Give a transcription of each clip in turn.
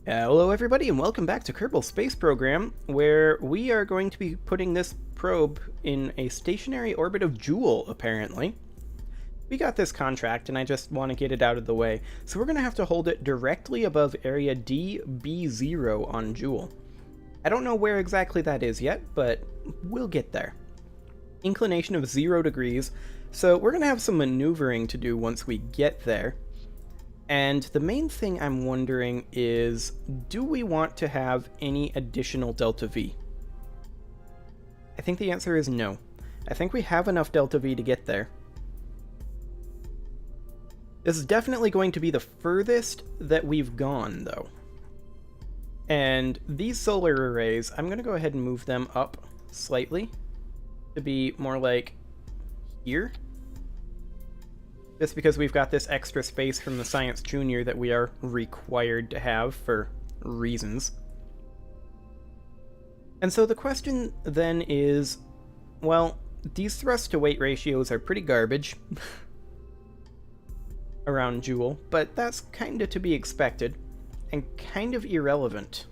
Hello everybody and welcome back to Kerbal Space Program, where we are going to be putting this probe in a stationary orbit of Jool, apparently. We got this contract and I just want to get it out of the way, so we're going to have to hold it directly above area DB0 on Jool. I don't know where exactly that is yet, but we'll get there. Inclination of 0 degrees, so we're going to have some maneuvering to do once we get there. And the main thing I'm wondering is, do we want to have any additional delta V? I think the answer is no. I think we have enough delta V to get there. This is definitely going to be the furthest that we've gone, though. And these solar arrays, I'm going to go ahead and move them up slightly to be more like here. Just because we've got this extra space from the Science Junior that we are required to have for reasons. And so the question then is, well, these thrust to weight ratios are pretty garbage around Jool, but that's kind of to be expected and kind of irrelevant.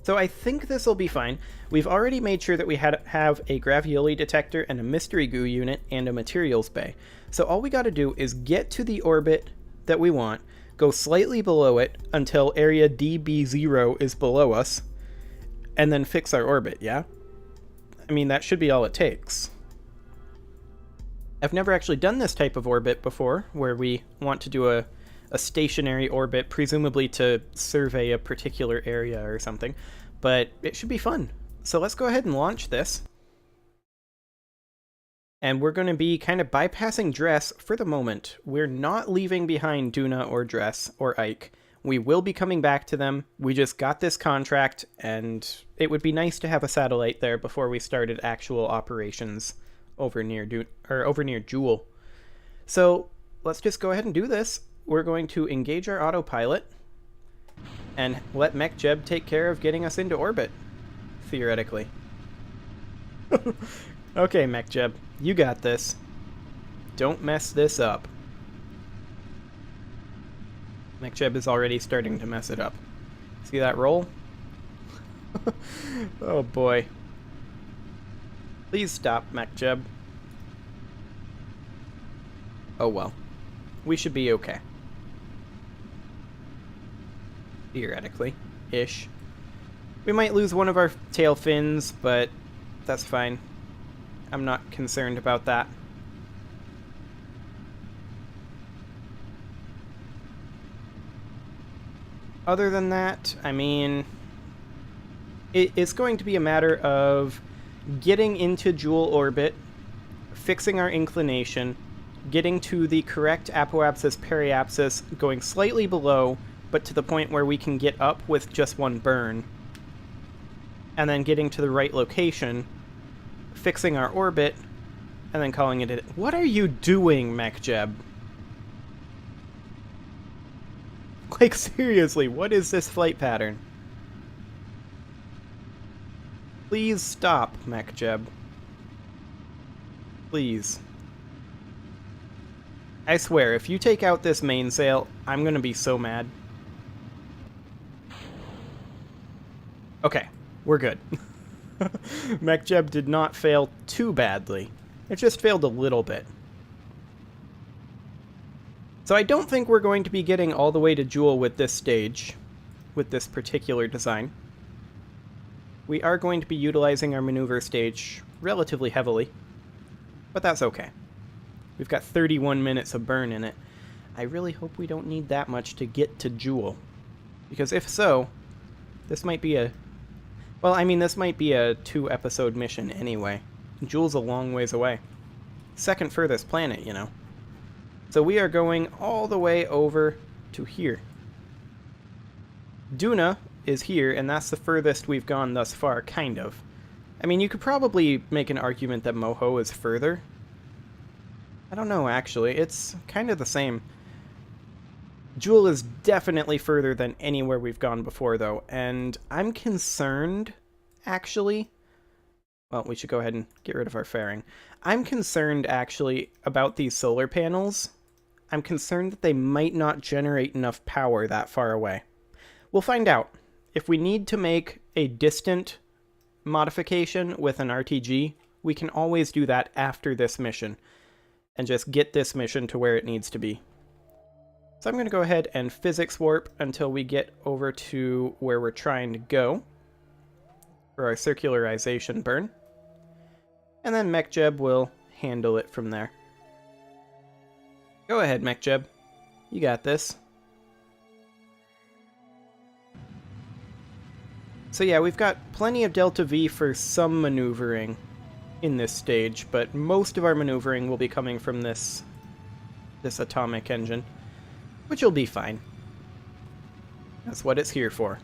So I think this will be fine. We've already made sure that we have a gravioli detector and a mystery goo unit and a materials bay. So all we got to do is get to the orbit that we want, go slightly below it until area DB0 is below us, and then fix our orbit, yeah? I mean, that should be all it takes. I've never actually done this type of orbit before, where we want to do a stationary orbit, presumably to survey a particular area or something, but it should be fun. So let's go ahead and launch this. And we're going to be kind of bypassing Dress for the moment. We're not leaving behind Duna or Dress or Ike. We will be coming back to them. We just got this contract, and it would be nice to have a satellite there before we started actual operations over near Jool. So let's just go ahead and do this. We're going to engage our autopilot and let MechJeb take care of getting us into orbit, theoretically. Okay, MechJeb, you got this. Don't mess this up. MechJeb is already starting to mess it up. See that roll? Oh boy. Please stop, MechJeb. Oh well. We should be okay. Theoretically. Ish. We might lose one of our tail fins, but that's fine. I'm not concerned about that. Other than that, I mean, it's going to be a matter of getting into Jool orbit, fixing our inclination, getting to the correct apoapsis periapsis, going slightly below, but to the point where we can get up with just one burn, and then getting to the right location, fixing our orbit, and then calling it. What are you doing, MechJeb? Like, seriously, what is this flight pattern? Please stop, MechJeb. Please. I swear, if you take out this mainsail, I'm gonna be so mad. Okay, we're good. MechJeb did not fail too badly. It just failed a little bit. So I don't think we're going to be getting all the way to Jool with this stage, with this particular design. We are going to be utilizing our maneuver stage relatively heavily, but that's okay. We've got 31 minutes of burn in it. I really hope we don't need that much to get to Jool, because if so, this might be a... Well, I mean, this might be a 2-episode mission anyway. Jool's a long ways away. Second furthest planet, you know. So we are going all the way over to here. Duna is here, and that's the furthest we've gone thus far, kind of. I mean, you could probably make an argument that Moho is further. I don't know, actually. It's kind of the same. Jool is definitely further than anywhere we've gone before, though, and I'm concerned, actually. Well, we should go ahead and get rid of our fairing. I'm concerned, actually, about these solar panels I'm concerned that they might not generate enough power that far away. We'll find out. If we need to make a distant modification with an RTG, we can always do that after this mission and just get this mission to where it needs to be. So I'm going to go ahead and physics warp until we get over to where we're trying to go for our circularization burn. And then MechJeb will handle it from there. Go ahead, MechJeb. You got this. So yeah, we've got plenty of Delta V for some maneuvering in this stage, but most of our maneuvering will be coming from this atomic engine, which will be fine. That's what it's here for.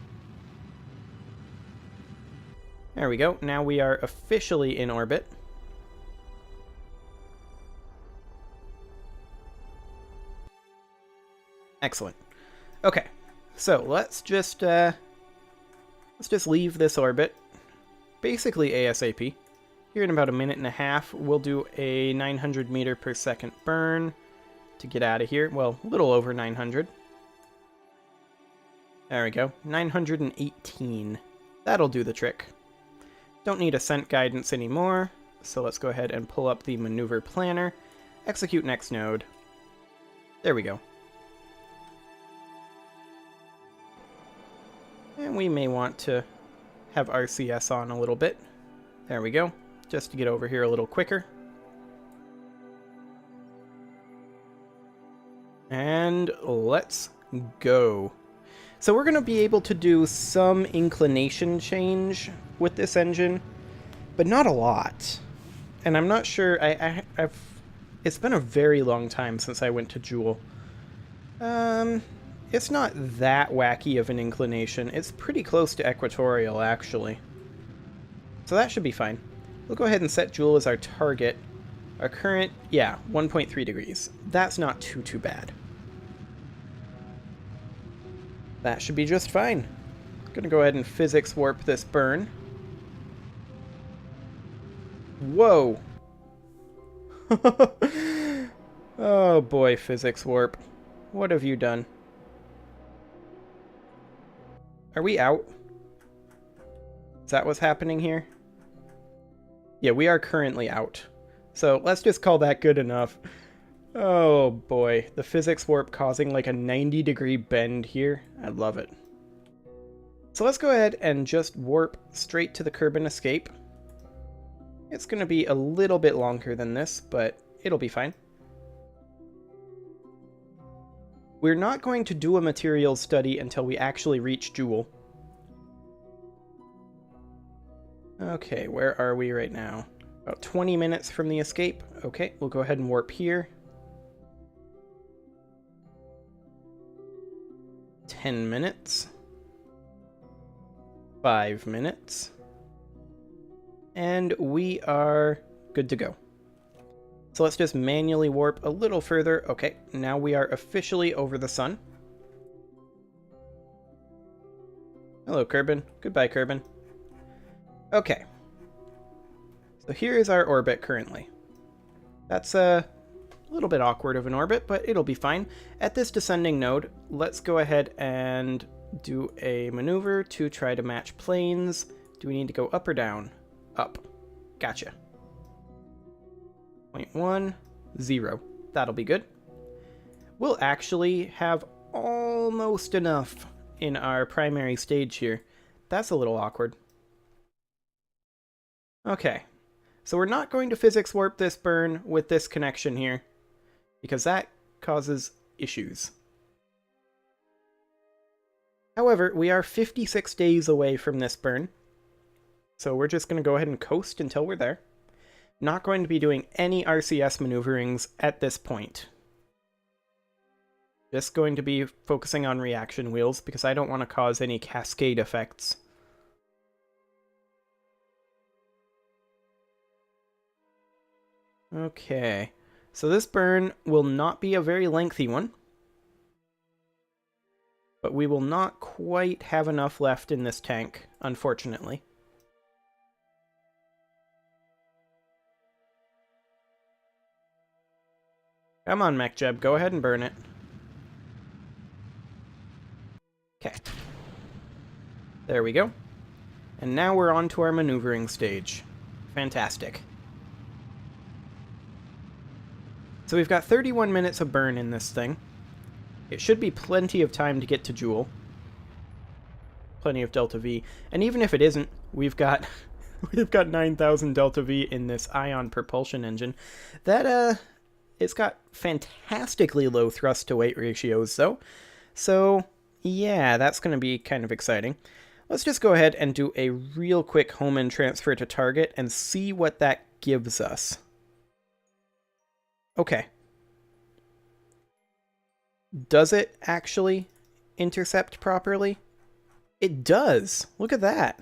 There we go. Now we are officially in orbit. Excellent. Okay, so let's just leave this orbit, basically ASAP. Here in about a minute and a half, we'll do a 900 meter per second burn to get out of here. Well, a little over 900. There we go. 918. That'll do the trick. Don't need ascent guidance anymore, so let's go ahead and pull up the maneuver planner. Execute next node. There we go. And we may want to have RCS on a little bit. There we go. Just to get over here a little quicker. And let's go. So we're going to be able to do some inclination change with this engine, but not a lot. And I'm not sure, it's been a very long time since I went to Joule. It's not that wacky of an inclination. It's pretty close to equatorial, actually. So that should be fine. We'll go ahead and set Joule as our target. Our current, yeah, 1.3 degrees. That's not too bad. That should be just fine. Gonna go ahead and physics warp this burn. Whoa! Oh boy, physics warp. What have you done? Are we out? Is that what's happening here? Yeah, we are currently out. So let's just call that good enough. Oh boy, the physics warp causing like a 90-degree bend here. I love it. So let's go ahead and just warp straight to the Kerbal escape. It's going to be a little bit longer than this, but it'll be fine. We're not going to do a materials study until we actually reach Joule. Okay, where are we right now? About 20 minutes from the escape. Okay, we'll go ahead and warp here. 10 minutes. 5 minutes. And we are good to go. So let's just manually warp a little further. Okay, now we are officially over the sun. Hello, Kerbal. Goodbye, Kerbal. Okay. So here is our orbit currently. That's a little bit awkward of an orbit, but it'll be fine. At this descending node, let's go ahead and do a maneuver to try to match planes. Do we need to go up or down? Up. Gotcha. 0.1, 0. That'll be good. We'll actually have almost enough in our primary stage here. That's a little awkward. Okay. So we're not going to physics warp this burn with this connection here, because that causes issues. However, we are 56 days away from this burn, so we're just going to go ahead and coast until we're there. Not going to be doing any RCS maneuverings at this point. Just going to be focusing on reaction wheels, because I don't want to cause any cascade effects. Okay, so this burn will not be a very lengthy one, but we will not quite have enough left in this tank, unfortunately. Come on, MechJeb, go ahead and burn it. Okay. There we go. And now we're on to our maneuvering stage. Fantastic. So we've got 31 minutes of burn in this thing. It should be plenty of time to get to Joule. Plenty of Delta V. And even if it isn't, we've got 9,000 Delta V in this ion propulsion engine. That, it's got fantastically low thrust to weight ratios, though. So, yeah, that's going to be kind of exciting. Let's just go ahead and do a real quick home and transfer to target and see what that gives us. Okay. Does it actually intercept properly? It does. Look at that.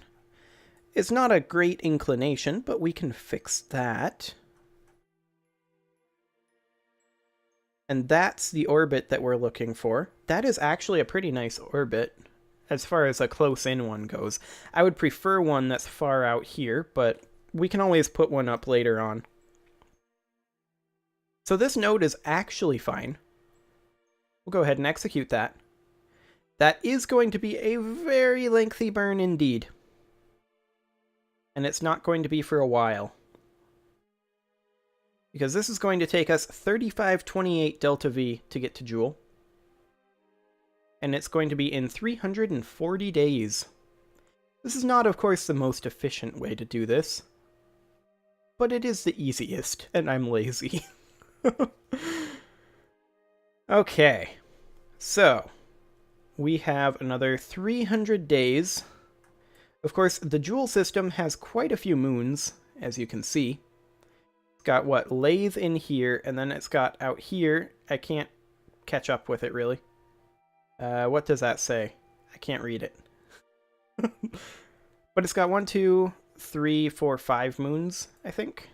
It's not a great inclination, but we can fix that. And that's the orbit that we're looking for. That is actually a pretty nice orbit, as far as a close-in one goes. I would prefer one that's far out here, but we can always put one up later on. So this node is actually fine. We'll go ahead and execute that. That is going to be a very lengthy burn indeed. And it's not going to be for a while. Because this is going to take us 3528 Delta V to get to Joule. And it's going to be in 340 days. This is not, of course, the most efficient way to do this. But it is the easiest, and I'm lazy. Okay. So, we have another 300 days. Of course, the Joule system has quite a few moons, as you can see. It's got, what, Lathe in here, and then it's got out here. I can't catch up with it, really. What does that say? I can't read it. But it's got 1, 2, 3, 4, 5 moons, I think.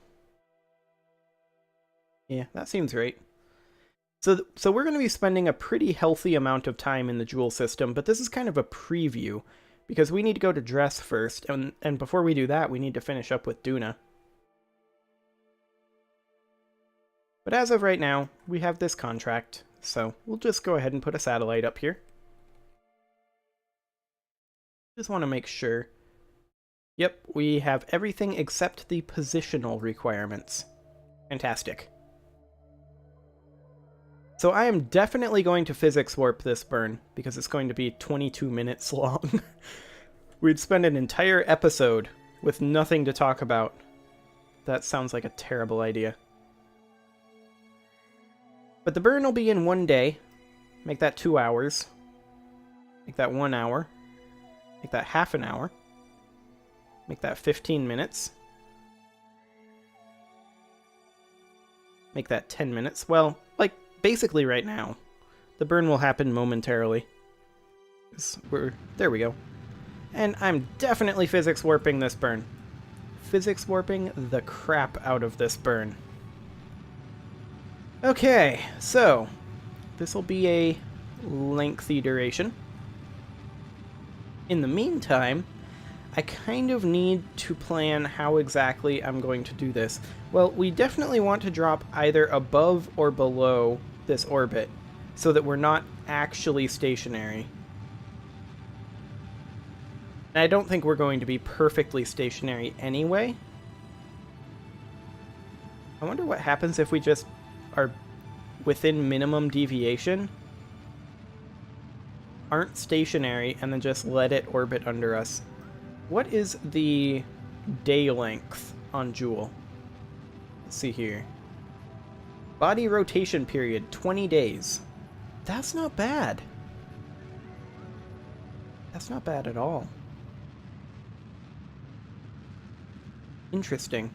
Yeah, that seems right. So we're going to be spending a pretty healthy amount of time in the Joule system, but this is kind of a preview, because we need to go to Dress first, and before we do that, we need to finish up with Duna. But as of right now, we have this contract, so we'll just go ahead and put a satellite up here. Just want to make sure. Yep, we have everything except the positional requirements. Fantastic. So I am definitely going to physics warp this burn, because it's going to be 22 minutes long. We'd spend an entire episode with nothing to talk about. That sounds like a terrible idea. But the burn will be in 1 day. Make that 2 hours. Make that 1 hour. Make that half an hour. Make that 15 minutes. Make that 10 minutes. Well, like, basically right now. The burn will happen momentarily. There we go. And I'm definitely physics warping this burn. Physics warping the crap out of this burn. Okay, so this will be a lengthy duration. In the meantime, I kind of need to plan how exactly I'm going to do this. Well, we definitely want to drop either above or below this orbit, so that we're not actually stationary. And I don't think we're going to be perfectly stationary anyway. I wonder what happens if we just are within minimum deviation, aren't stationary, and then just let it orbit under us. What is the day length on Joule? Let's see here. Body rotation period, 20 days. That's not bad. That's not bad at all. Interesting.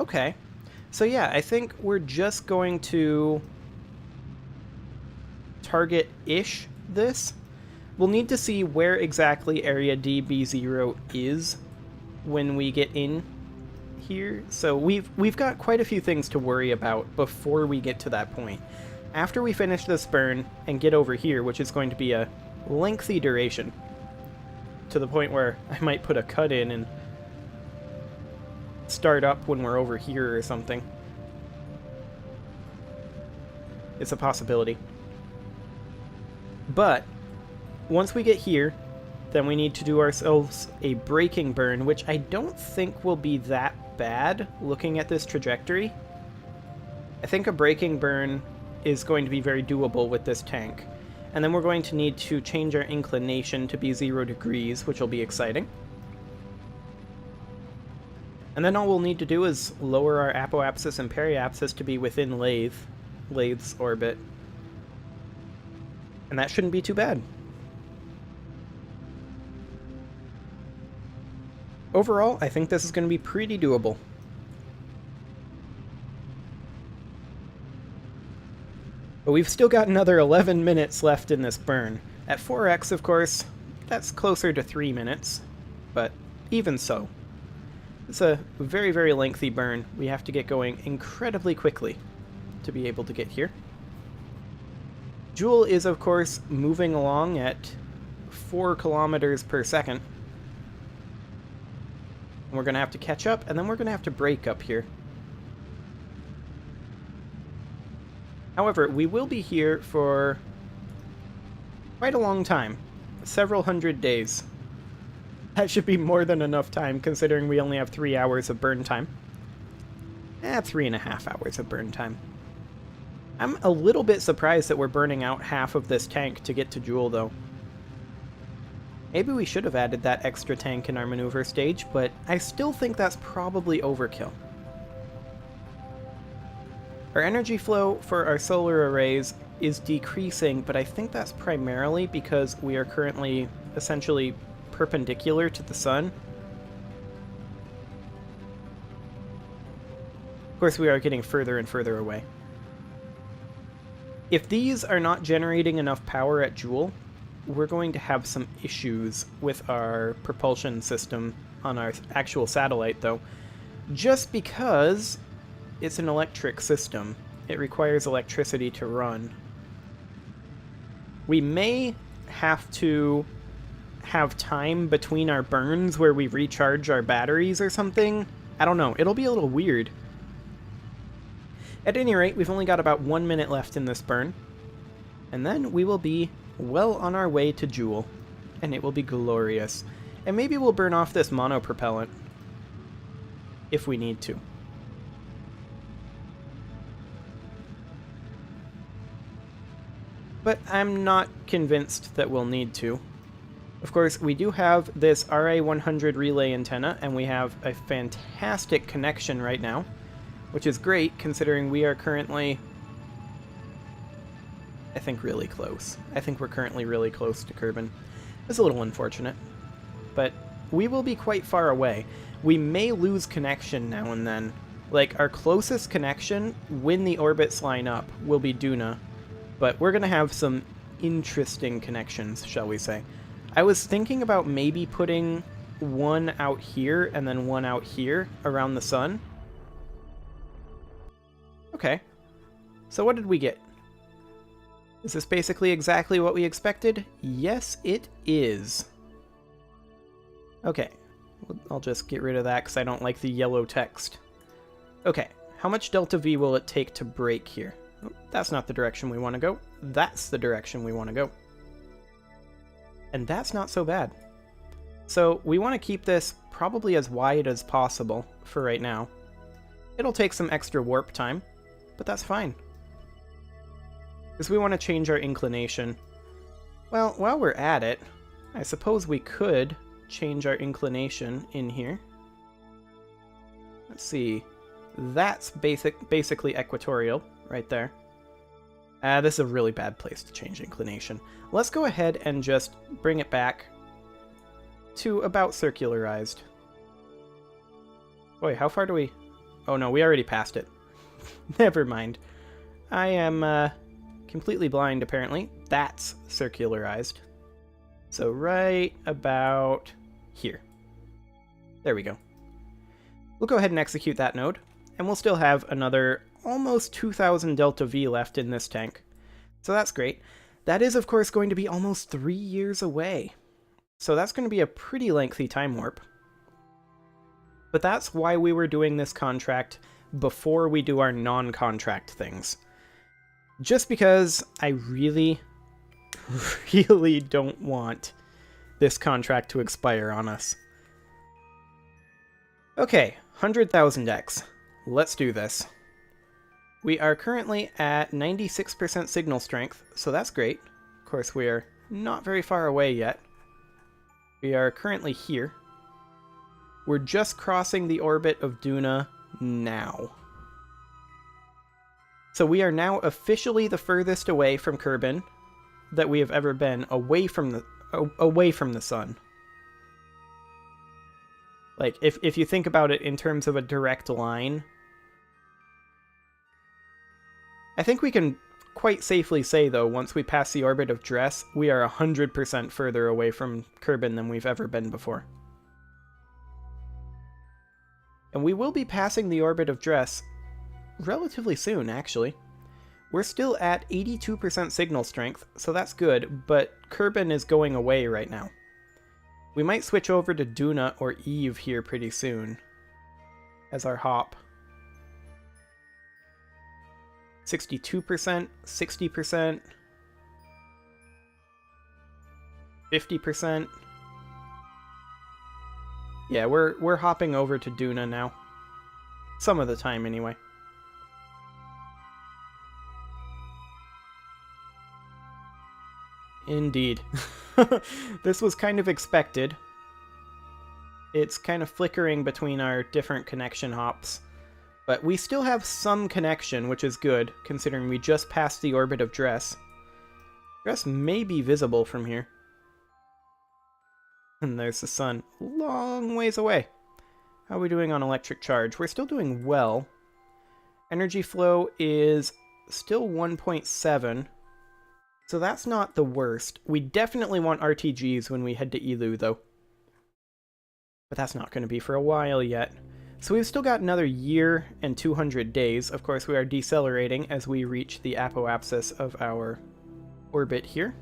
Okay. So yeah, I think we're just going to target-ish this. We'll need to see where exactly area DB0 is when we get in here. So we've got quite a few things to worry about before we get to that point. After we finish this burn and get over here, which is going to be a lengthy duration, to the point where I might put a cut in and start up when we're over here or something. It's a possibility. But once we get here, then we need to do ourselves a braking burn, which I don't think will be that bad looking at this trajectory. I think a braking burn is going to be very doable with this tank. And then we're going to need to change our inclination to be 0 degrees, which will be exciting. And then all we'll need to do is lower our apoapsis and periapsis to be within Lathe's orbit. And that shouldn't be too bad. Overall, I think this is going to be pretty doable. But we've still got another 11 minutes left in this burn. At 4x, of course, that's closer to 3 minutes, but even so. It's a very, very lengthy burn. We have to get going incredibly quickly to be able to get here. Joule is, of course, moving along at 4 kilometers per second. And we're going to have to catch up, and then we're going to have to brake up here. However, we will be here for quite a long time. Several hundred days. That should be more than enough time, considering we only have 3 hours of burn time. 3.5 hours of burn time. I'm a little bit surprised that we're burning out half of this tank to get to Joule, though. Maybe we should have added that extra tank in our maneuver stage, but I still think that's probably overkill. Our energy flow for our solar arrays is decreasing, but I think that's primarily because we are currently essentially perpendicular to the sun. Of course, we are getting further and further away. If these are not generating enough power at Joule, we're going to have some issues with our propulsion system on our actual satellite, though. Just because it's an electric system. It requires electricity to run. We may have to have time between our burns where we recharge our batteries or something. I don't know. It'll be a little weird. At any rate, we've only got about 1 minute left in this burn. And then we will be well on our way to Joule. And it will be glorious. And maybe we'll burn off this monopropellant if we need to. But I'm not convinced that we'll need to. Of course, we do have this RA100 relay antenna, and we have a fantastic connection right now, which is great considering we are currently, I think, really close. I think we're currently really close to Kerbal. It's a little unfortunate, but we will be quite far away. We may lose connection now and then. Like, our closest connection, when the orbits line up, will be Duna. But we're going to have some interesting connections, shall we say. I was thinking about maybe putting one out here and then one out here around the sun. Okay. So what did we get? Is this basically exactly what we expected? Yes, it is. Okay. I'll just get rid of that because I don't like the yellow text. Okay. How much delta V will it take to brake here? That's not the direction we want to go. That's the direction we want to go. And that's not so bad. So we want to keep this probably as wide as possible for right now. It'll take some extra warp time, but that's fine. Because we want to change our inclination. Well, while we're at it, I suppose we could change our inclination in here. Let's see. That's basically equatorial. Right there. This is a really bad place to change inclination. Let's go ahead and just bring it back to about circularized. Boy, how far do we... Oh no, we already passed it. Never mind. I am completely blind, apparently. That's circularized. So right about here. There we go. We'll go ahead and execute that node, and we'll still have another almost 2,000 delta V left in this tank. So that's great. That is, of course, going to be almost 3 years away. So that's going to be a pretty lengthy time warp. But that's why we were doing this contract before we do our non-contract things. Just because I really, really don't want this contract to expire on us. Okay, 100,000x. Let's do this. We are currently at 96% signal strength, so that's great. Of course, we are not very far away yet. We are currently here. We're just crossing the orbit of Duna now. So we are now officially the furthest away from Kerbin that we have ever been away from the sun. Like, if you think about it in terms of a direct line, I think we can quite safely say, though, once we pass the orbit of Dress, we are 100% further away from Kerbin than we've ever been before. And we will be passing the orbit of Dress relatively soon, actually. We're still at 82% signal strength, so that's good, but Kerbin is going away right now. We might switch over to Duna or Eve here pretty soon as our hop. 62%, 60%, 50%. Yeah, we're hopping over to Duna now. Some of the time, anyway. Indeed. This was kind of expected. It's kind of flickering between our different connection hops. But we still have some connection, which is good, considering we just passed the orbit of Dress. Dress may be visible from here. And there's the sun. Long ways away. How are we doing on electric charge? We're still doing well. Energy flow is still 1.7. So that's not the worst. We definitely want RTGs when we head to Elu, though. But that's not going to be for a while yet. So we've still got another year and 200 days. Of course, we are decelerating as we reach the apoapsis of our orbit here.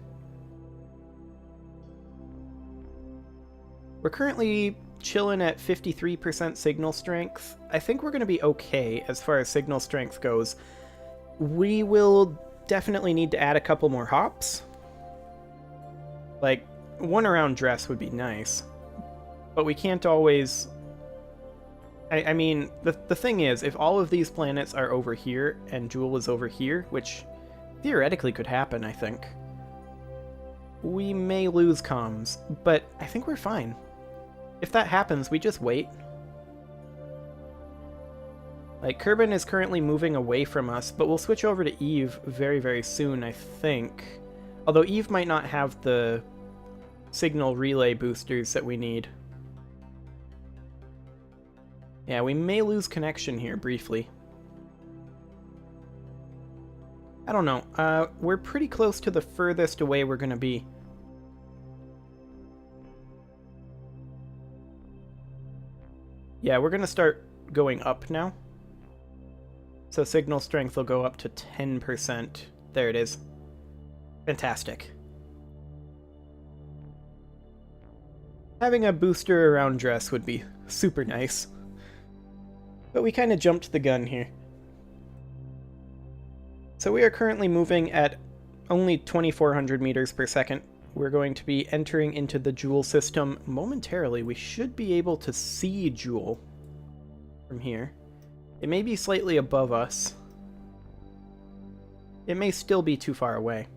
We're currently chilling at 53% signal strength. I think we're going to be okay as far as signal strength goes. We will definitely need to add a couple more hops. Like, one around Dress would be nice. But we can't always... I mean, the thing is, if all of these planets are over here and Jool is over here, which theoretically could happen, I think, we may lose comms, but I think we're fine. If that happens, we just wait. Like, Kerbin is currently moving away from us, but we'll switch over to Eve very, very soon, I think. Although Eve might not have the signal relay boosters that we need. Yeah, we may lose connection here briefly. I don't know. We're pretty close to the furthest away we're going to be. Yeah, we're going to start going up now. So signal strength will go up to 10%. There it is. Fantastic. Having a booster around Dress would be super nice. But we kind of jumped the gun here. So we are currently moving at only 2,400 meters per second. We're going to be entering into the Jool system momentarily. We should be able to see Jool from here. It may be slightly above us. It may still be too far away.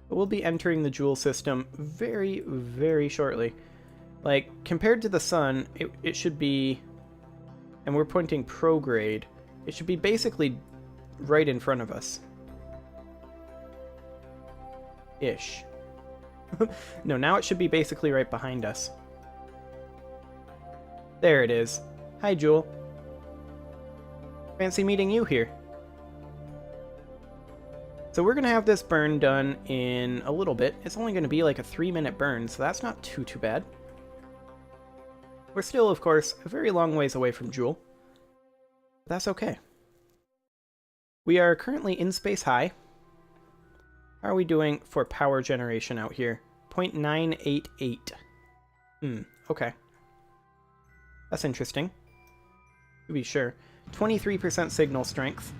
But we'll be entering the Jool system very, very shortly. Like, compared to the sun, it should be, and we're pointing prograde, it should be basically right in front of us. Ish. No, now it should be basically right behind us. There it is. Hi, Jool. Fancy meeting you here. So we're going to have this burn done in a little bit. It's only going to be like a 3-minute burn, so that's not too bad. We're still, of course, a very long ways away from Jool. That's okay. We are currently in space high. How are we doing for power generation out here? 0.988. Okay. That's interesting. To be sure. 23% signal strength.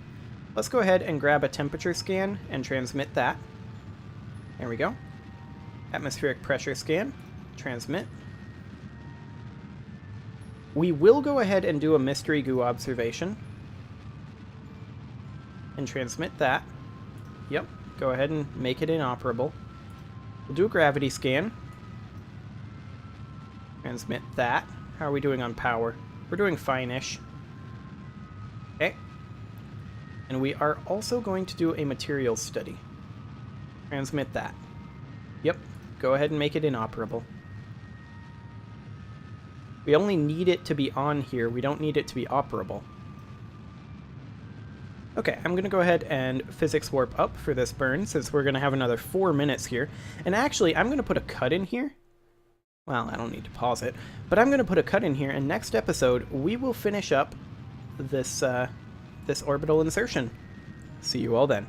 Let's go ahead and grab a temperature scan and transmit that. There we go. Atmospheric pressure scan. Transmit. We will go ahead and do a mystery goo observation. And transmit that. Yep. Go ahead and make it inoperable. We'll do a gravity scan. Transmit that. How are we doing on power? We're doing fine-ish. Okay. And we are also going to do a materials study. Transmit that. Yep. Go ahead and make it inoperable. We only need it to be on here. We don't need it to be operable. Okay, I'm going to go ahead and physics warp up for this burn, since we're going to have another 4 minutes here. And actually, I'm going to put a cut in here. Well, I don't need to pause it, but I'm going to put a cut in here, and next episode, we will finish up this, this orbital insertion. See you all then.